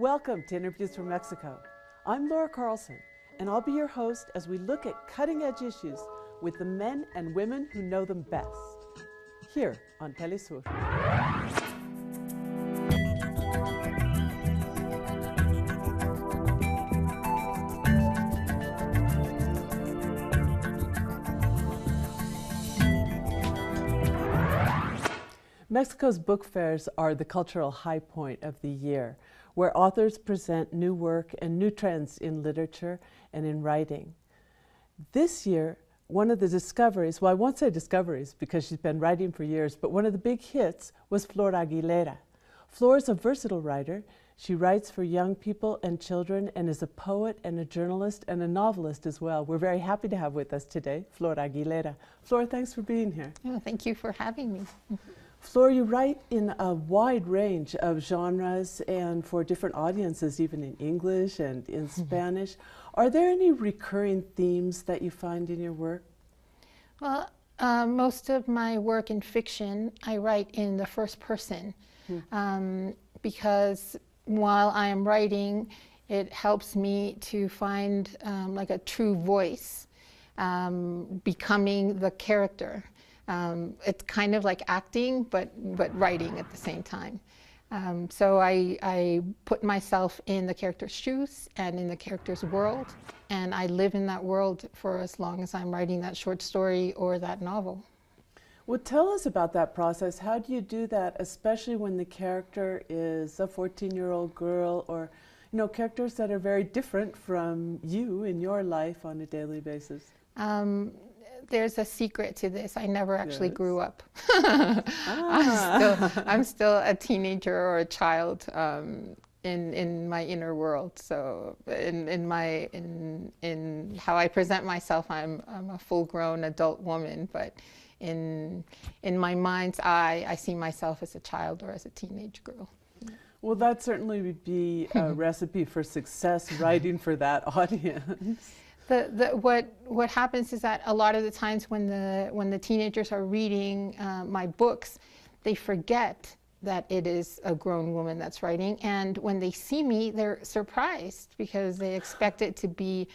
Welcome to Interviews from Mexico. I'm Laura Carlson, and I'll be your host as we look at cutting-edge issues with the men and women who know them best, here on Telesur. Mexico's book fairs are the cultural high point of the year, where authors present new work and new trends in literature and in writing. This year, one of the discoveries, well, I won't say discoveries because she's been writing for years, but one of the big hits was Flor Aguilera. Flor is a versatile writer. She writes for young people and children and is a poet and a journalist and a novelist as well. We're very happy to have with us today Flor Aguilera. Flor, thanks for being here. Oh, thank you for having me. Flor, you write in a wide range of genres and for different audiences, even in English and in Spanish. Are there any recurring themes that you find in your work? Well, most of my work in fiction, I write in the first person because while I am writing, it helps me to find like a true voice, becoming the character. It's kind of like acting, but writing at the same time. So I put myself in the character's shoes and in the character's world, and I live in that world for as long as I'm writing that short story or that novel. Well, tell us about that process. How do you do that, especially when the character is a 14-year-old girl or, you know, characters that are very different from you in your life on a daily basis? There's a secret to this. I never actually grew up. Ah. I'm still a teenager or a child in my inner world. So in how I present myself, I'm a full-grown adult woman. But in my mind's eye, I see myself as a child or as a teenage girl. Well, that certainly would be a recipe for success writing for that audience. What happens is that a lot of the times when the teenagers are reading my books, they forget that it is a grown woman that's writing, and when they see me, they're surprised because they expect it to be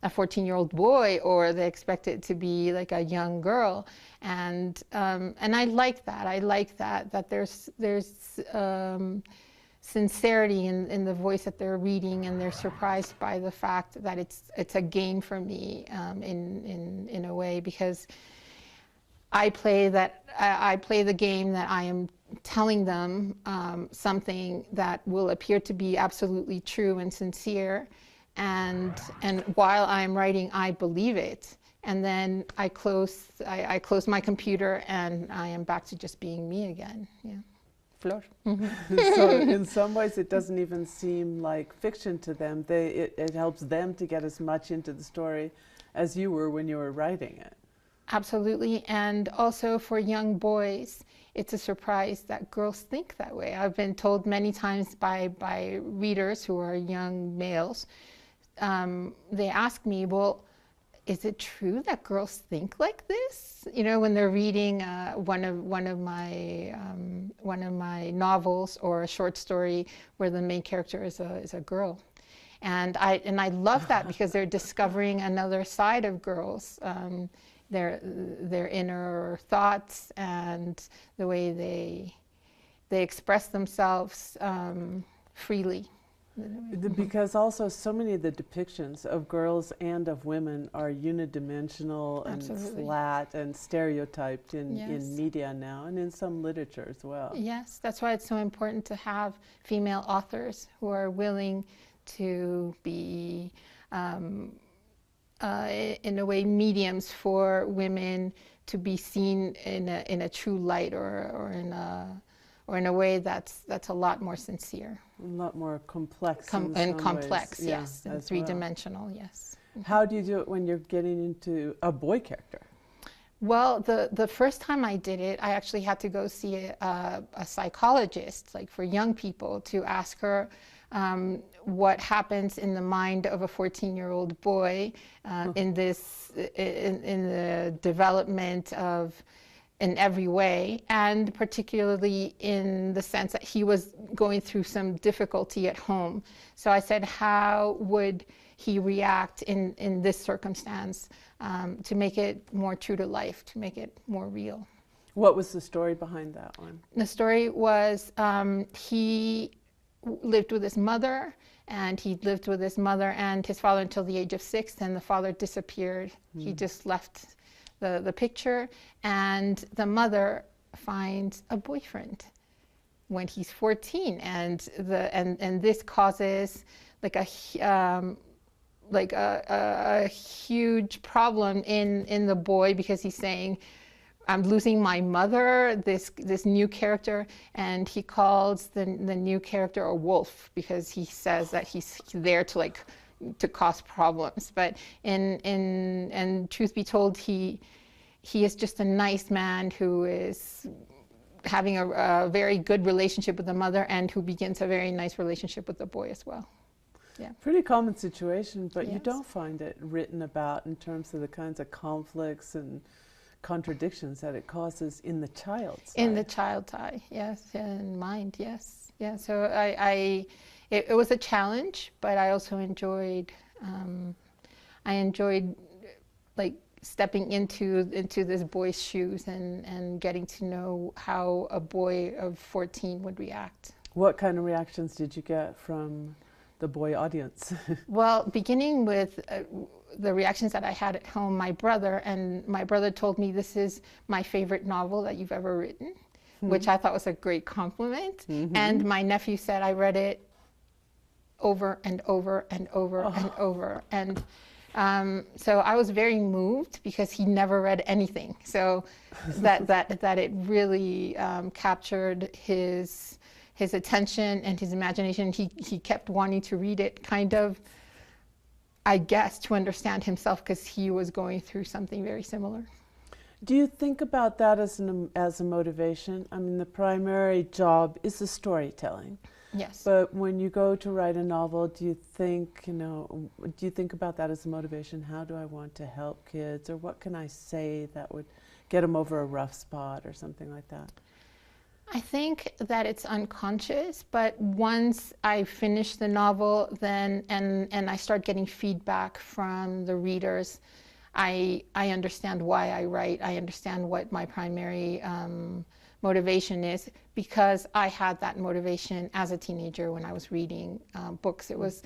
a 14-year-old boy or they expect it to be like a young girl, and I like that. I like that there's sincerity in the voice that they're reading, and they're surprised by the fact that it's a game for me in a way, because I play the game that I am telling them something that will appear to be absolutely true and sincere, and while I'm writing, I believe it, and then I close my computer and I am back to just being me again. Yeah. Flor. So in some ways it doesn't even seem like fiction to them. It helps them to get as much into the story as you were when you were writing it. Absolutely, and also for young boys, it's a surprise that girls think that way. I've been told many times by readers who are young males, they ask me, well, is it true that girls think like this? You know, when they're reading one of my novels or a short story where the main character is a girl, and I love that because they're discovering another side of girls, their inner thoughts and the way they express themselves freely. Because also so many of the depictions of girls and of women are unidimensional and flat and stereotyped in media now and in some literature as well. Yes, that's why it's so important to have female authors who are willing to be, in a way, mediums for women to be seen in a true light or in a way that's a lot more sincere. A lot more complex. And complex, ways. yes, Yeah, and three-dimensional, yes. How do you do it when you're getting into a boy character? Well, the first time I did it, I actually had to go see a psychologist, like for young people, to ask her what happens in the mind of a 14-year-old boy in the development of in every way, and particularly in the sense that he was going through some difficulty at home. So I said, how would he react in this circumstance, to make it more true to life, to make it more real. What was the story behind that one? The story was, he lived with his mother, and he lived with his mother and his father until the age of 6, and the father disappeared. He just left the picture, and the mother finds a boyfriend when he's 14, and this causes like a huge problem in the boy, because he's saying, I'm losing my mother, this new character, and he calls the new character a wolf, because he says that he's there to cause problems. But and truth be told, he is just a nice man who is having a very good relationship with the mother, and who begins a very nice relationship with the boy as well. Yeah. Pretty common situation, but Yes. you don't find it written about in terms of the kinds of conflicts and contradictions that it causes in the child's In life. the child's eye, yes, and mind, yes. Yeah, so it was a challenge, but I also enjoyed, like stepping into this boy's shoes and getting to know how a boy of 14 would react. What kind of reactions did you get from the boy audience? Well, beginning with the reactions that I had at home, my brother told me, this is my favorite novel that you've ever written, which I thought was a great compliment. And my nephew said I read it over and over and over and over. And so I was very moved, because he never read anything. So that it really captured his attention and his imagination. He kept wanting to read it, kind of, I guess, to understand himself, because he was going through something very similar. Do you think about that as a motivation? I mean, the primary job is the storytelling. Yes. But when you go to write a novel, do you think about that as a motivation? How do I want to help kids? Or what can I say that would get them over a rough spot or something like that? I think that it's unconscious, but once I finish the novel, then and I start getting feedback from the readers, I understand why I write. I understand what my primary motivation is, because I had that motivation as a teenager when I was reading books. It was,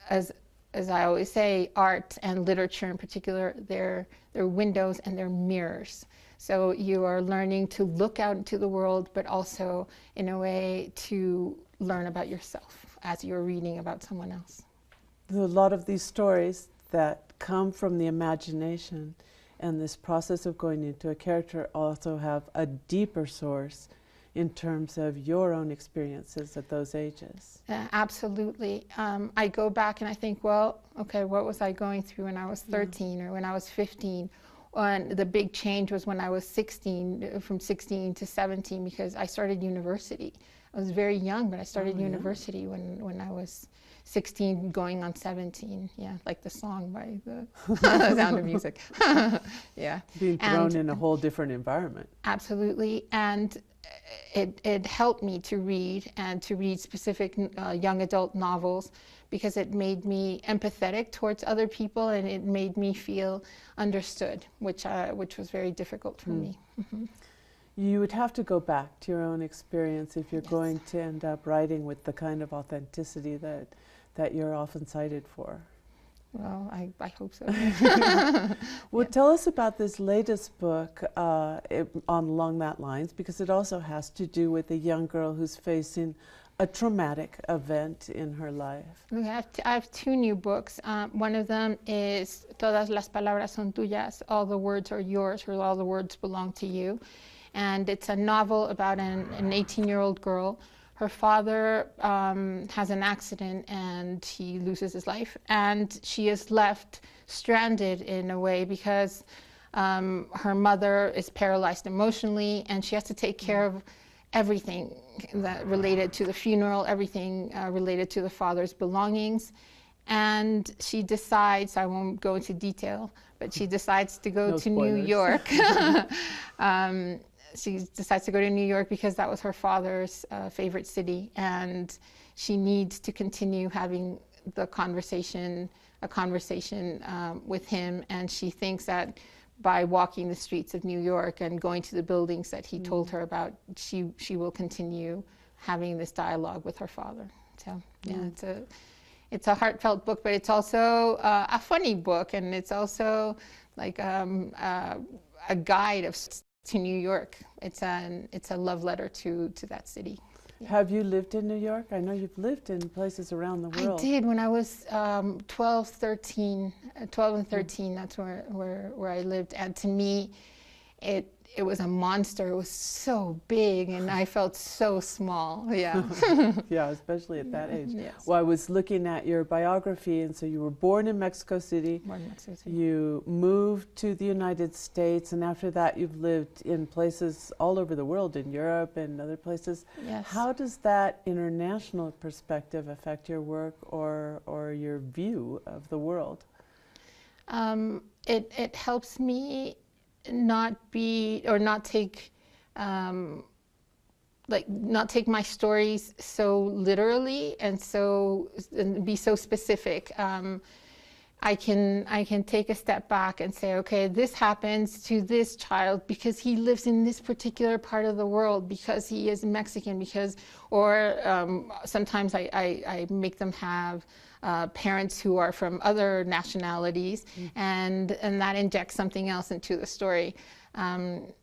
as I always say, art and literature in particular, they're windows and they're mirrors. So you are learning to look out into the world, but also in a way to learn about yourself as you're reading about someone else. There are a lot of these stories that come from the imagination, and this process of going into a character also have a deeper source in terms of your own experiences at those ages. Absolutely. I go back and I think, well, okay, what was I going through when I was 13 or when I was 15? And the big change was when I was 16, from 16 to 17, because I started university. I was very young, but I started university when I was 16 going on 17. Yeah, like the song by the Sound of Music. Yeah. Being thrown in a whole different environment. Absolutely. And it helped me to read, and to read specific young adult novels, because it made me empathetic towards other people, and it made me feel understood, which was very difficult for me. You would have to go back to your own experience if you're going to end up writing with the kind of authenticity that you're often cited for. Well, I hope so. Well, tell us about this latest book along that lines, because it also has to do with a young girl who's facing a traumatic event in her life. I have two new books. One of them is Todas las palabras son tuyas, all the words are yours, or all the words belong to you. And it's a novel about an 18-year-old girl. Her father has an accident and he loses his life, and she is left stranded in a way, because her mother is paralyzed emotionally, and she has to take care of everything that related to the funeral, everything related to the father's belongings. And she decides, I won't go into detail, but she decides to go No to New spoilers. York. She decides to go to New York because that was her father's favorite city, and she needs to continue having a conversation with him. And she thinks that by walking the streets of New York and going to the buildings that he told her about, she will continue having this dialogue with her father. So yeah, it's a heartfelt book, but it's also a funny book, and it's also like a guide to New York. It's a love letter to that city. Yeah. Have you lived in New York? I know you've lived in places around the world. I did when I was 12 and 13. That's where I lived. And to me, it was a monster. It was so big, and I felt so small. Yeah. Yeah, especially at that age. Yes. Well, I was looking at your biography, and so you were born in Mexico City. Born in Mexico City. You moved to the United States, and after that you've lived in places all over the world, in Europe and other places. Yes. How does that international perspective affect your work or your view of the world? It helps me not take my stories so literally and be so specific. I can take a step back and say, okay, this happens to this child because he lives in this particular part of the world, because he is Mexican, or sometimes I make them have parents who are from other nationalities, and that injects something else into the story. And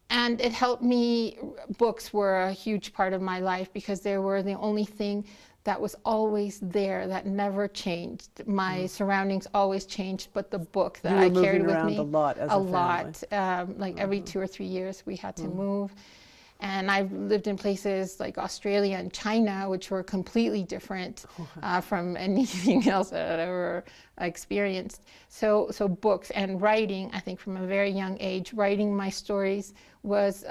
it helped me. Books were a huge part of my life because they were the only thing that was always there, that never changed. My surroundings always changed, but the book that I carried with me a lot as a lot. Like every 2 or 3 years we had to move. And I've lived in places like Australia and China, which were completely different from anything else that I'd ever experienced. So books and writing, I think from a very young age, writing my stories was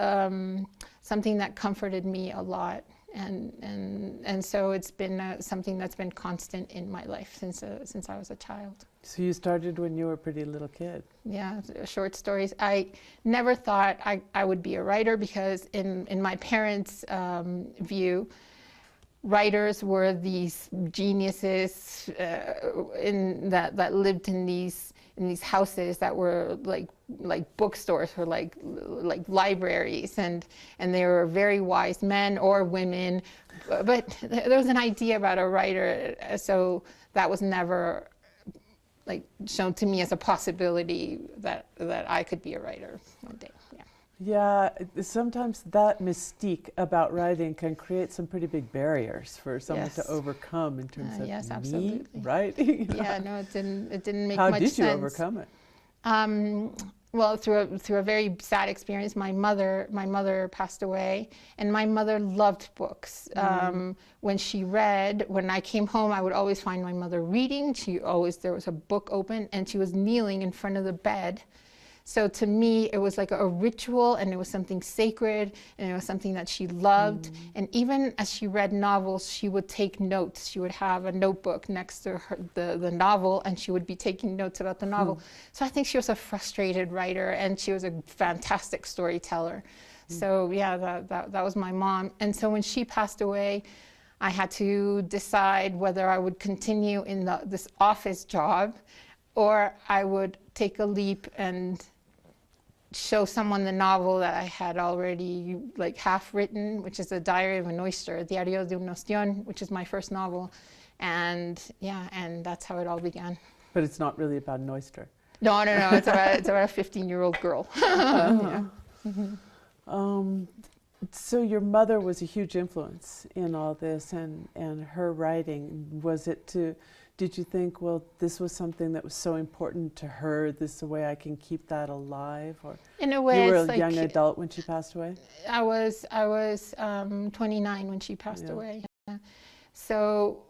something that comforted me a lot. And so it's been something that's been constant in my life since I was a child. So you started when you were a pretty little kid. Yeah, short stories. I never thought I would be a writer because in my parents' view, writers were these geniuses that lived in these houses that were like bookstores or like libraries, and they were very wise men or women, but there was an idea about a writer, so that was never like shown to me as a possibility that I could be a writer one day. Yeah. Yeah, sometimes that mystique about writing can create some pretty big barriers for someone to overcome in terms of yes, me absolutely. writing. Yeah, no, it didn't make How much did sense. you overcome it? Well, through a very sad experience. My mother passed away, and my mother loved books. When I came home, I would always find my mother reading. There was a book open, and she was kneeling in front of the bed. So to me, it was like a ritual, and it was something sacred, and it was something that she loved. And even as she read novels, she would take notes. She would have a notebook next to her, the novel, and she would be taking notes about the novel. So I think she was a frustrated writer, and she was a fantastic storyteller. So yeah, that was my mom. And so when she passed away, I had to decide whether I would continue in this office job, or I would take a leap and show someone the novel that I had already like half written, which is The Diary of an Oyster, Diario de un Ostión, which is my first novel. And yeah, and that's how it all began. But it's not really about an oyster. No, it's about a 15-year-old girl. Yeah. So your mother was a huge influence in all this, and her writing, did you think, well, this was something that was so important to her, this is the way I can keep that alive? Or in a way, you were it's a young adult when she passed away? I was 29 when she passed away. Yeah. So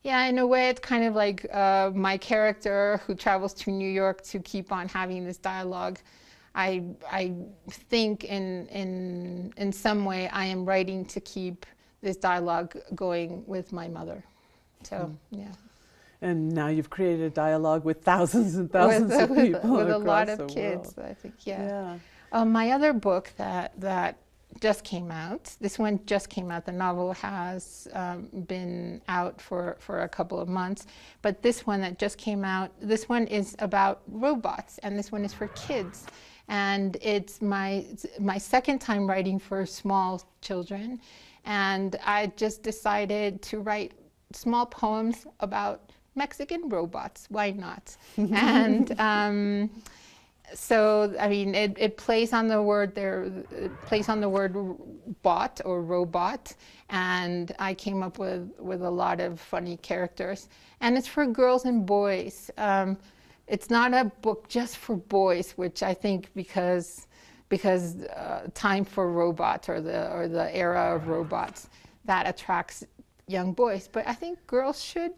yeah, in a way, it's kind of like my character who travels to New York to keep on having this dialogue. I think in some way I am writing to keep this dialogue going with my mother. So yeah. And now you've created a dialogue with thousands and thousands of people with a across lot the of kids, world. I think, yeah. My other book that just came out, this one just came out, the novel has been out for a couple of months, but this one that just came out, this one is about robots, and this one is for kids. And it's my second time writing for small children, and I just decided to write small poems about Mexican robots. Why not? And so, I mean, it plays on the word there. It plays on the word bot or robot, and I came up with a lot of funny characters. And it's for girls and boys. It's not a book just for boys, which I think because time for robots or the era of robots, that attracts young boys. But I think girls should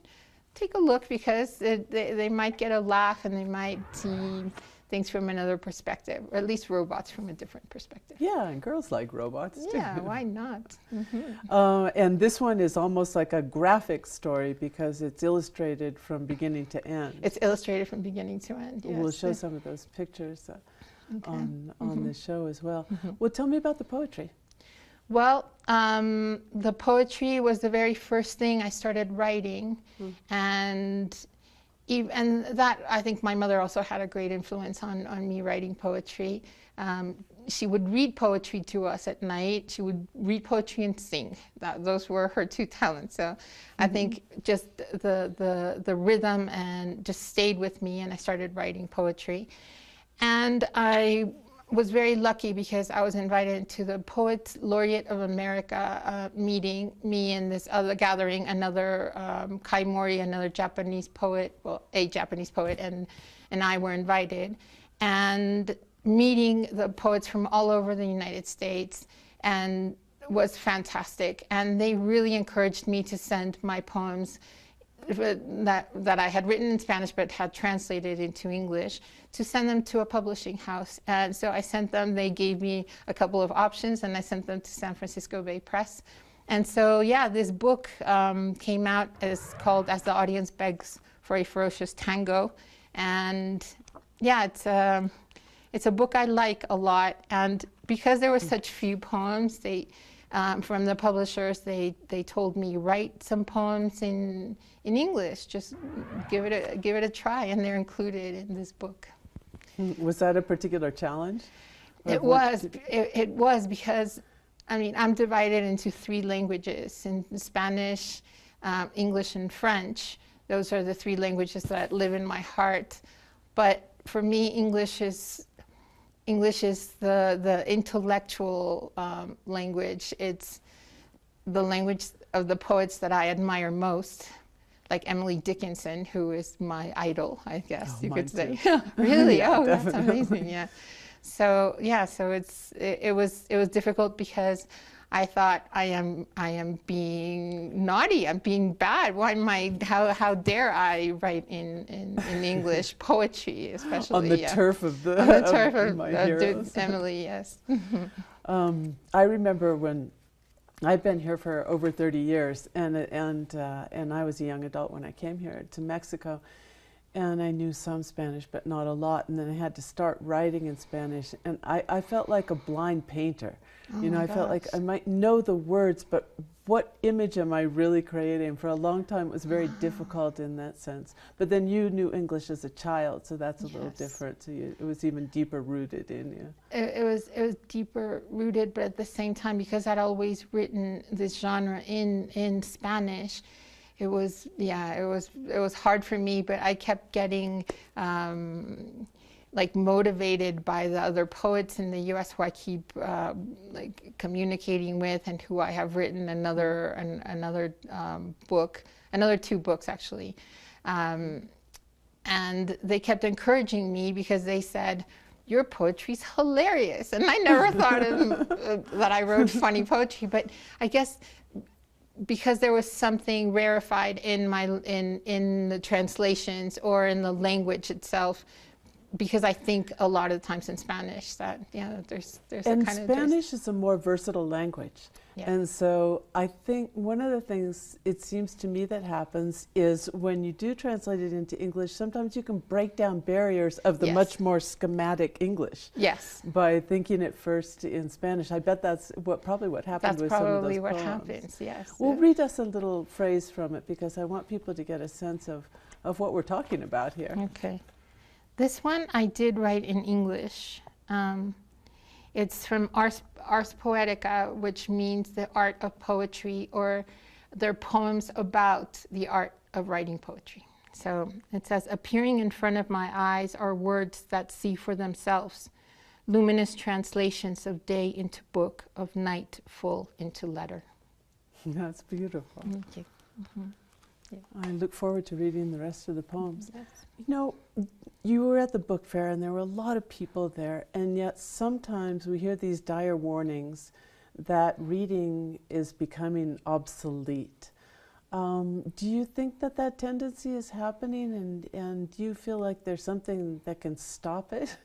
take a look, because they might get a laugh and they might see things from another perspective, or at least robots from a different perspective. Yeah, and girls like robots too. Yeah, why not? And this one is almost like a graphic story because it's illustrated from beginning to end. It's illustrated from beginning to end, yes. We'll show some of those pictures on the show as well. Well, tell me about the poetry. Well, the poetry was the very first thing I started writing, and that, I think my mother also had a great influence on me writing poetry. She would read poetry to us at night. She would read poetry and sing. Those were her two talents. So I think just the rhythm and just stayed with me, and I started writing poetry. And I was very lucky because I was invited to the Poets Laureate of America meeting. Me and this other gathering, another Kai Mori, another Japanese poet, well, a Japanese poet, and I were invited. And meeting the poets from all over the United States and was fantastic. And they really encouraged me to send my poems that I had written in Spanish but had translated into English, to send them to a publishing house. And so I sent them. They gave me a couple of options, and I sent them to San Francisco Bay Press. And so, yeah, this book came out called As the Audience Begs for a Ferocious Tango. And yeah, it's a book I like a lot. And because there were such few poems, from the publishers, they told me, write some poems in English. Just give it a try, and they're included in this book. Was that a particular challenge? It was because, I mean, I'm divided into 3 languages: in Spanish, English, and French. Those are the 3 languages that live in my heart. But for me, English is the intellectual language. It's the language of the poets that I admire most, like Emily Dickinson, who is my idol, I guess you could say. Really? Yeah, oh, definitely. That's amazing. Yeah. So yeah, so it was difficult because I thought I am being naughty, I'm being bad. Why am how dare I write in English poetry, especially on the turf of my heroes. Emily, yes. I remember when I've been here for over 30 years, and I was a young adult when I came here to Mexico, and I knew some Spanish, but not a lot. And then I had to start writing in Spanish, and I felt like a blind painter. Oh, you know, I felt like I might know the words, but what image am I really creating? For a long time, it was very difficult in that sense. But then you knew English as a child, so that's a little different. So it was even deeper rooted in you. It was deeper rooted, but at the same time, because I'd always written this genre in Spanish, it was hard for me. But I kept getting like motivated by the other poets in the U.S. who I keep like communicating with, and who I have written another book, another 2 books actually, and they kept encouraging me because they said, your poetry's hilarious. And I never thought that I wrote funny poetry, but I guess because there was something rarefied in the translations or in the language itself, because I think a lot of the times in Spanish that, there's a And kind of... Spanish is a more versatile language. Yeah. And so I think one of the things it seems to me that happens is when you do translate it into English, sometimes you can break down barriers of the Yes. much more schematic English Yes. by thinking it first in Spanish. I bet that's probably what happened That's with some of those probably what poems. happens, yes. Well, read us a little phrase from it because I want people to get a sense of what we're talking about here. Okay. This one I did write in English. It's from Ars Poetica, which means the art of poetry, or they're poems about the art of writing poetry. So it says, appearing in front of my eyes are words that see for themselves, luminous translations of day into book, of night full into letter. That's beautiful. Thank you. Mm-hmm. Yeah. I look forward to reading the rest of the poems. Yes. You know, you were at the book fair and there were a lot of people there, and yet sometimes we hear these dire warnings that reading is becoming obsolete. Do you think that that tendency is happening, and do you feel like there's something that can stop it?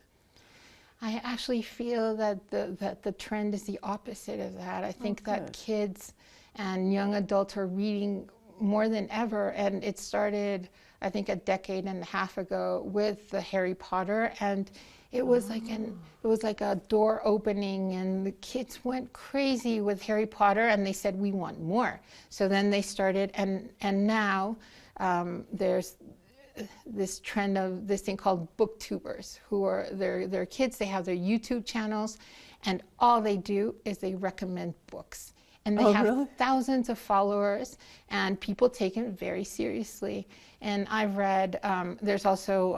I actually feel that the trend is the opposite of that. I think that kids and young adults are reading more than ever, and it started, I think, a decade and a half ago with the Harry Potter, and it was like a door opening, and the kids went crazy with Harry Potter, and they said, we want more. So then they started, and now there's this trend of this thing called booktubers, who are they're kids. They have their YouTube channels, and all they do is they recommend books. And they have thousands of followers, and people take it very seriously. And I've read, there's also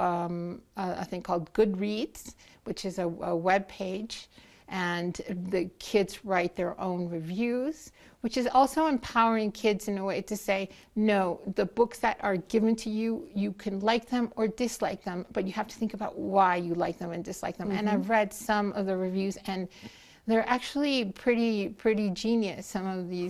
a thing called Goodreads, which is a web page, and the kids write their own reviews, which is also empowering kids in a way to say, no, the books that are given to you, you can like them or dislike them, but you have to think about why you like them and dislike them. Mm-hmm. And I've read some of the reviews, and they're actually pretty genius. Some of the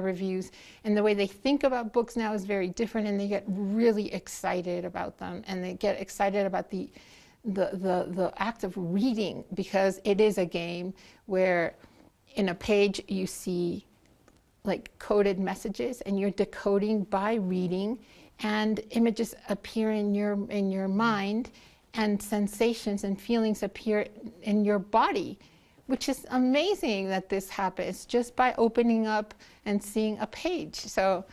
reviews, and the way they think about books now is very different, and they get really excited about them, and they get excited about the act of reading, because it is a game where in a page you see like coded messages, and you're decoding by reading, and images appear in your mind, and sensations and feelings appear in your body, which is amazing that this happens just by opening up and seeing a page. So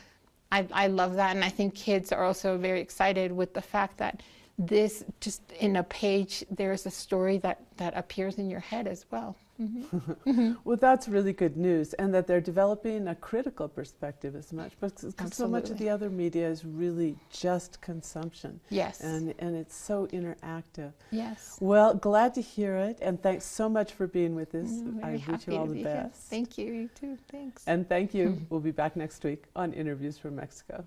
I love that, and I think kids are also very excited with the fact that this, just in a page, there's a story that appears in your head as well. Mm-hmm. Mm-hmm. Well, that's really good news, and that they're developing a critical perspective as much, because so much of the other media is really just consumption. Yes. And it's so interactive. Yes. Well, glad to hear it, and thanks so much for being with us. I wish you all the best. Thank you. You too. Thanks. And thank you. We'll be back next week on Interviews from Mexico.